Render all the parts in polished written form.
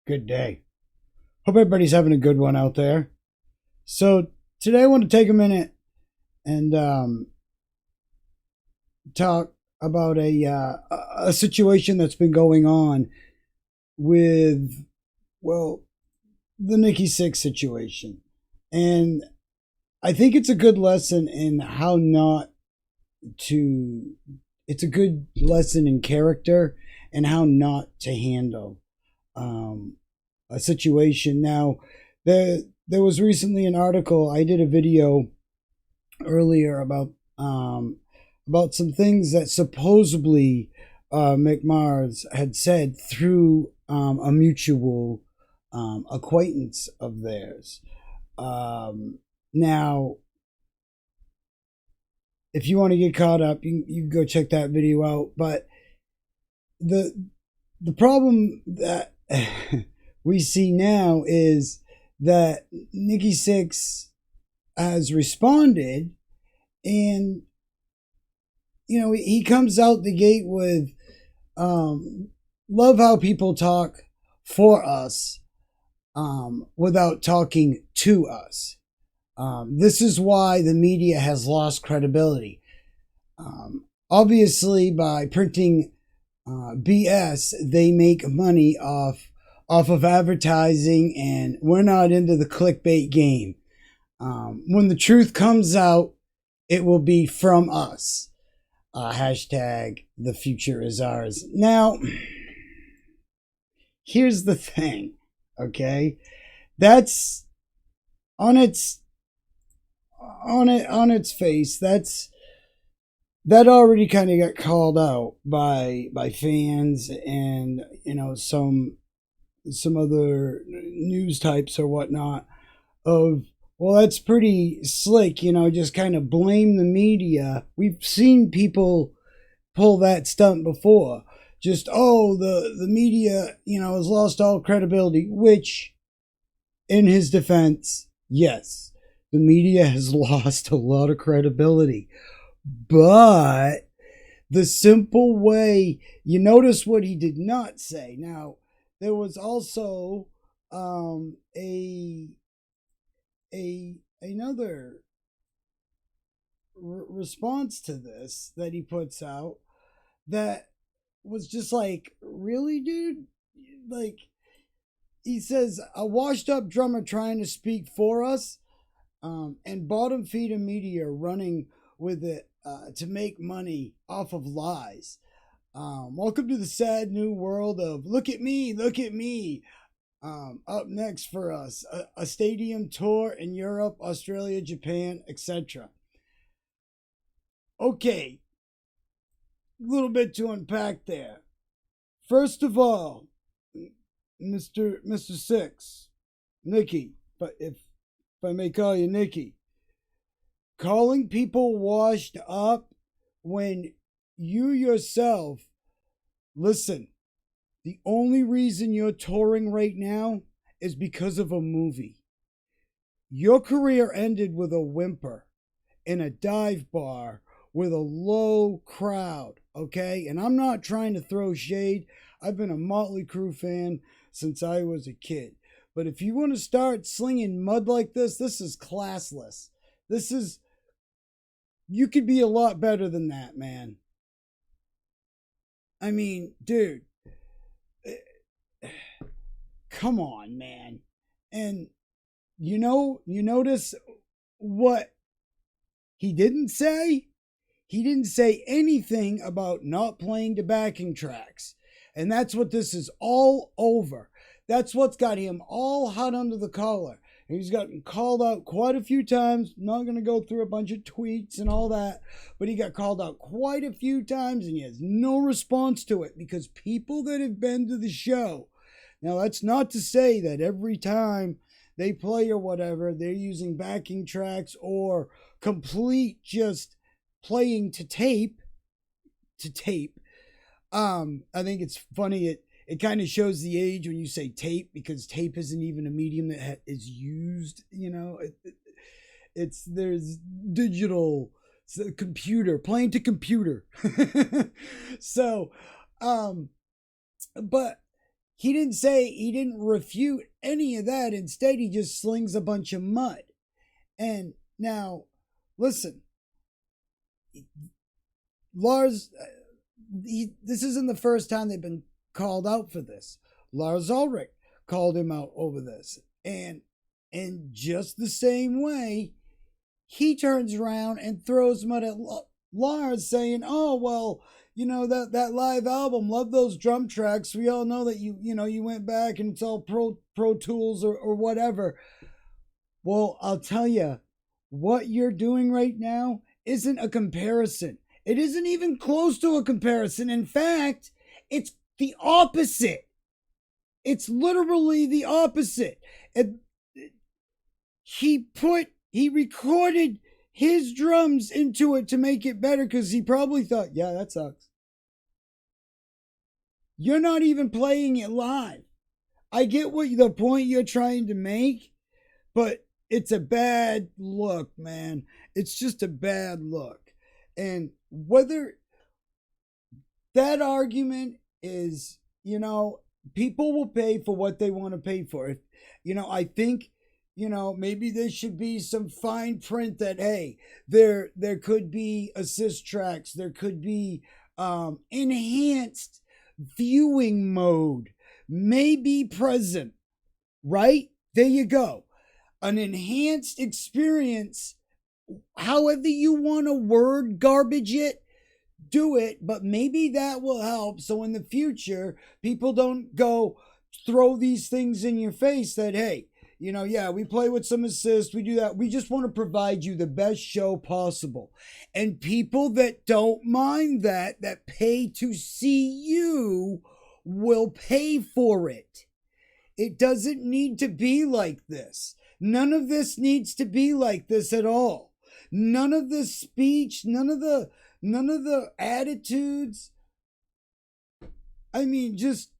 Good day. Hope everybody's having a good one out there. So today I want to take a minute and talk about a situation that's been going on with the NIKKI SIXX situation, and I think it's a good lesson in how not to. It's a good lesson in character and how not to handle um, a situation. Now, there was recently an article. I did a video earlier about some things that supposedly McMars had said through a mutual acquaintance of theirs. Now, if you want to get caught up, you can go check that video out. But the problem that we see now is that NIKKI SIXX has responded, and he comes out the gate with love how people talk for us without talking to us. This is why the media has lost credibility. Obviously, by printing BS, they make money off of advertising, and we're not into the clickbait game. When the truth comes out, it will be from us. Hashtag the future is ours. Now, here's the thing, okay? That's on its face. That already kind of got called out by fans and some other news types or whatnot of, well, that's pretty slick, just kind of blame the media. We've seen people pull that stunt before. Just, the media, has lost all credibility, which, in his defense, yes, the media has lost a lot of credibility. But the simple way, you notice what he did not say. Now, there was also another response to this that he puts out that was just like, really, dude? Like, he says, a washed up drummer trying to speak for us, and bottom feeder media running with it to make money off of lies. Welcome to the sad new world of look at me, look at me. Up next for us, a stadium tour in Europe, Australia, Japan, etc. Okay, a little bit to unpack there. First of all, Mr. SIXX, NIKKI, but if I may call you NIKKI, calling people washed up when you yourself, listen, the only reason you're touring right now is because of a movie. Your career ended with a whimper in a dive bar with a low crowd, okay? And I'm not trying to throw shade. I've been a Motley Crue fan since I was a kid. But if you want to start slinging mud like this is classless. You could be a lot better than that, man. I mean, dude, come on, man. And you notice what he didn't say? He didn't say anything about not playing the backing tracks. And that's what this is all over. That's what's got him all hot under the collar. He's gotten called out quite a few times. Not going to go through a bunch of tweets and all that, but he got called out quite a few times and he has no response to it because people that have been to the show. Now, that's not to say that every time they play or whatever, they're using backing tracks or complete just playing to tape. I think it's funny. It kind of shows the age when you say tape, because tape isn't even a medium that is used. There's digital, computer, playing to computer. So, but he didn't say, he didn't refute any of that. Instead, he just slings a bunch of mud. And now, listen, Lars, this isn't the first time they've been called out for this. Lars Ulrich called him out over this. And in just the same way, he turns around and throws mud at Lars, saying, "Oh, well, that live album, love those drum tracks. We all know that you went back and it's all Pro Tools or whatever." Well, I'll tell you, what you're doing right now isn't a comparison. It isn't even close to a comparison. In fact, it's the opposite. It's literally the opposite. He recorded his drums into it to make it better because he probably thought, yeah, that sucks. You're not even playing it live. I get the point you're trying to make, but it's a bad look, man. It's just a bad look. And whether that argument is, people will pay for what they want to pay for. I think, maybe there should be some fine print that, hey, there could be assist tracks. There could be enhanced viewing mode may be present, right? There you go. An enhanced experience, however you want to word garbage it, do it, but maybe that will help so in the future people don't go throw these things in your face that, hey, yeah, we play with some assist, we do that, we just want to provide you the best show possible. And people that don't mind that pay to see you will pay for it. It doesn't need to be like this. None of this needs to be like this at all. None of the speech, none of the attitudes. I mean, just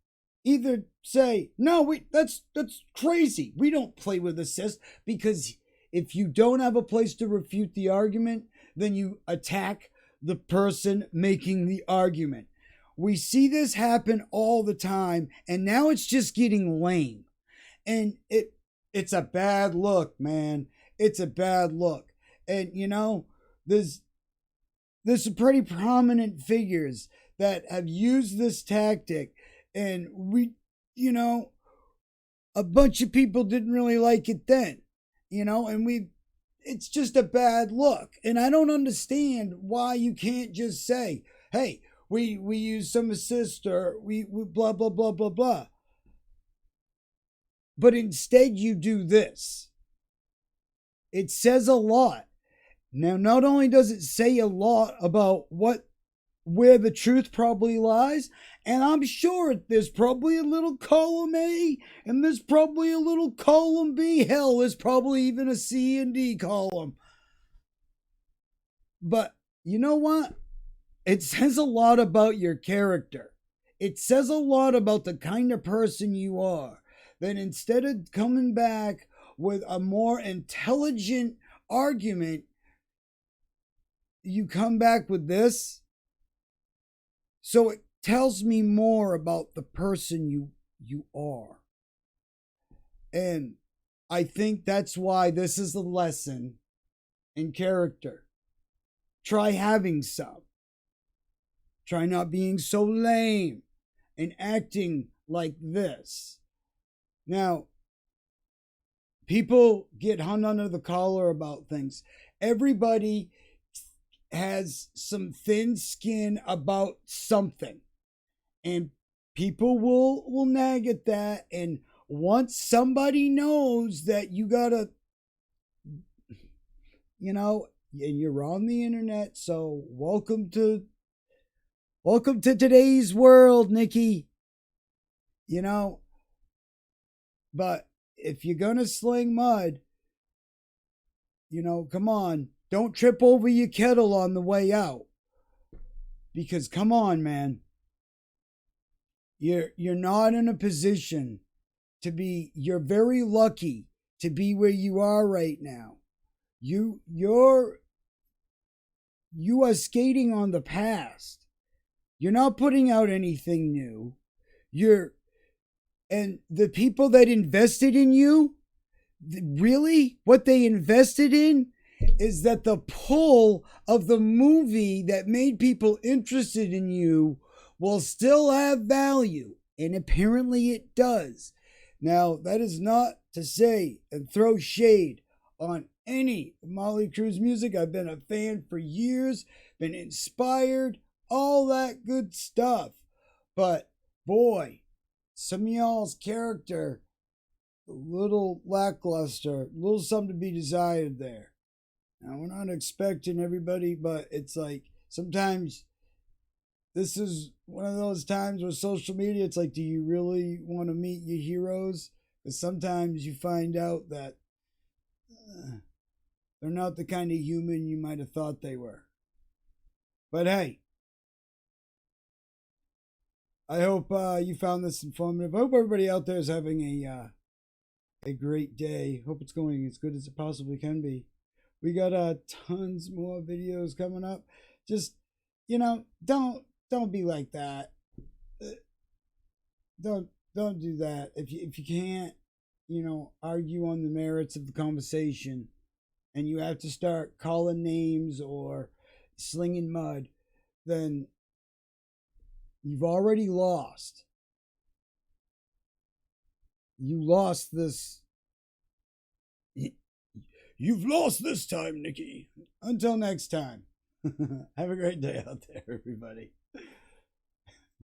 either say, no, that's crazy. We don't play with assist, because if you don't have a place to refute the argument, then you attack the person making the argument. We see this happen all the time, and now it's just getting lame. And it's a bad look, man. It's a bad look. And there's some pretty prominent figures that have used this tactic, and a bunch of people didn't really like it then, and it's just a bad look. And I don't understand why you can't just say, hey, we use some assist, or we blah, blah, blah, blah, blah. But instead you do this. It says a lot. Now, not only does it say a lot about where the truth probably lies, and I'm sure there's probably a little column A, and there's probably a little column B. Hell, there's probably even a C and D column. But you know what? It says a lot about your character. It says a lot about the kind of person you are. That instead of coming back with a more intelligent argument, you come back with this. So it tells me more about the person you are. And I think that's why this is a lesson in character. Try having some. Try not being so lame and acting like this. Now, people get hung under the collar about things. Everybody has some thin skin about something, and people will nag at that. And once somebody knows that you gotta, and you're on the internet, so welcome to today's world, Nikki. But if you're gonna sling mud, come on. Don't trip over your kettle on the way out. Because come on, man. You're not in a position to be, you're very lucky to be where you are right now. You are skating on the past. You're not putting out anything new. You're And the people that invested in you, really, what they invested in is that the pull of the movie that made people interested in you will still have value. And apparently it does. Now, that is not to say and throw shade on any Molly Cruz music. I've been a fan for years, been inspired, all that good stuff. But boy, some of y'all's character, a little lackluster, a little something to be desired there. Now, we're not expecting everybody, but it's like sometimes this is one of those times where social media, it's like, do you really want to meet your heroes? Because sometimes you find out that they're not the kind of human you might have thought they were. But hey, I hope you found this informative. I hope everybody out there is having a great day. Hope it's going as good as it possibly can be. We got tons more videos coming up. Just, don't be like that. Don't do that. If you can't, argue on the merits of the conversation, and you have to start calling names or slinging mud, then you've already lost. You lost this. You've lost this time, Nikki. Until next time. Have a great day out there, everybody.